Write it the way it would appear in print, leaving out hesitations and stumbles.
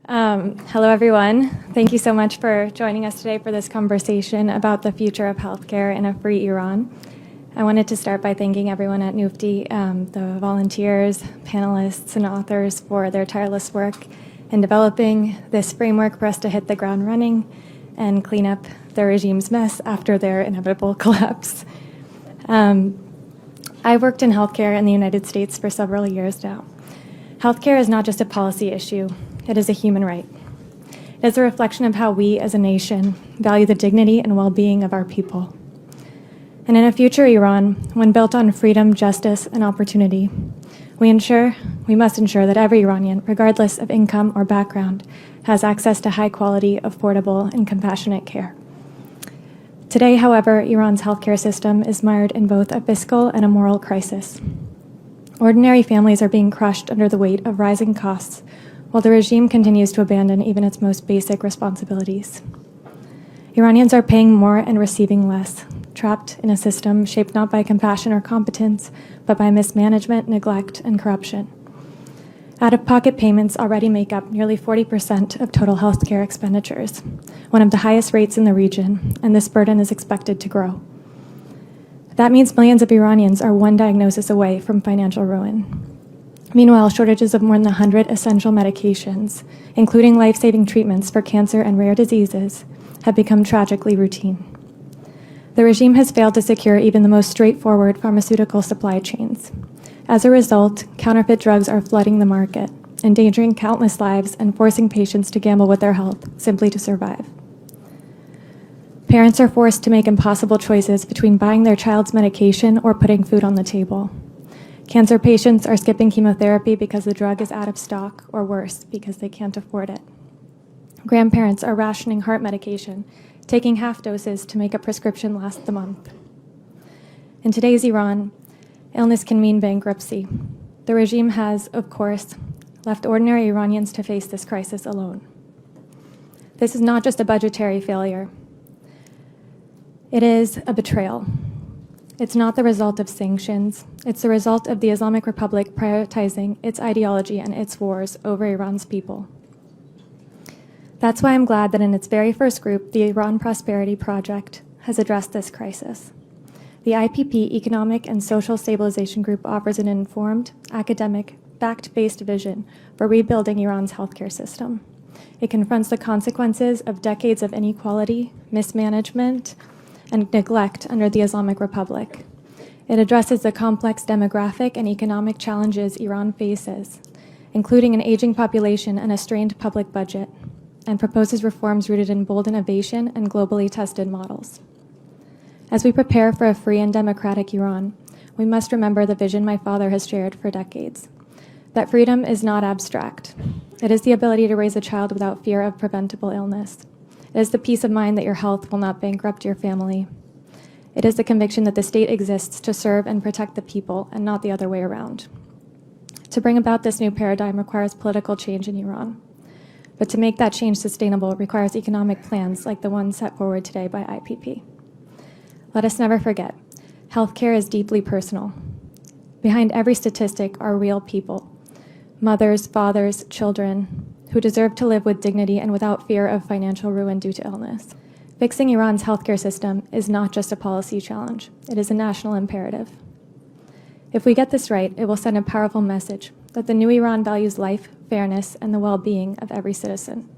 Hello, everyone. Thank you so much for joining us today for this conversation about the future of healthcare in a free Iran. I wanted to start by thanking everyone at Nufti, the volunteers, panelists, and authors for their tireless work in developing this framework for us to hit the ground running and clean up the regime's mess after their inevitable collapse. I've worked in healthcare in the United States for several years now. Healthcare is not just a policy issue. It is a human right. It is a reflection of how we as a nation value the dignity and well-being of our people. And in a future Iran, one built on freedom, justice, and opportunity, we must ensure that every Iranian, regardless of income or background, has access to high-quality, affordable, and compassionate care. Today, however, Iran's healthcare system is mired in both a fiscal and a moral crisis. Ordinary families are being crushed under the weight of rising costs, while the regime continues to abandon even its most basic responsibilities. Iranians are paying more and receiving less, trapped in a system shaped not by compassion or competence, but by mismanagement, neglect, and corruption. Out-of-pocket payments already make up nearly 40% of total healthcare expenditures, one of the highest rates in the region, and this burden is expected to grow. That means millions of Iranians are one diagnosis away from financial ruin. Meanwhile, shortages of more than 100 essential medications, including life-saving treatments for cancer and rare diseases, have become tragically routine. The regime has failed to secure even the most straightforward pharmaceutical supply chains. As a result, counterfeit drugs are flooding the market, endangering countless lives and forcing patients to gamble with their health simply to survive. Parents are forced to make impossible choices between buying their child's medication or putting food on the table. Cancer patients are skipping chemotherapy because the drug is out of stock, or worse, because they can't afford it. Grandparents are rationing heart medication, taking half doses to make a prescription last the month. In today's Iran, illness can mean bankruptcy. The regime has, of course, left ordinary Iranians to face this crisis alone. This is not just a budgetary failure. It is a betrayal. It's not the result of sanctions. It's the result of the Islamic Republic prioritizing its ideology and its wars over Iran's people. That's why I'm glad that in its very first group, the Iran Prosperity Project has addressed this crisis. The IPP Economic and Social Stabilization Group offers an informed, academic, fact-based vision for rebuilding Iran's healthcare system. It confronts the consequences of decades of inequality, mismanagement, and neglect under the Islamic Republic. It addresses the complex demographic and economic challenges Iran faces, including an aging population and a strained public budget, and proposes reforms rooted in bold innovation and globally tested models. As we prepare for a free and democratic Iran, we must remember the vision my father has shared for decades, that freedom is not abstract. It is the ability to raise a child without fear of preventable illness. It is the peace of mind that your health will not bankrupt your family. It is the conviction that the state exists to serve and protect the people and not the other way around. To bring about this new paradigm requires political change in Iran. But to make that change sustainable requires economic plans like the one set forward today by IPP. Let us never forget, healthcare is deeply personal. Behind every statistic are real people, mothers, fathers, children, who deserve to live with dignity and without fear of financial ruin due to illness. Fixing Iran's healthcare system is not just a policy challenge, it is a national imperative. If we get this right, it will send a powerful message that the new Iran values life, fairness, and the well-being of every citizen.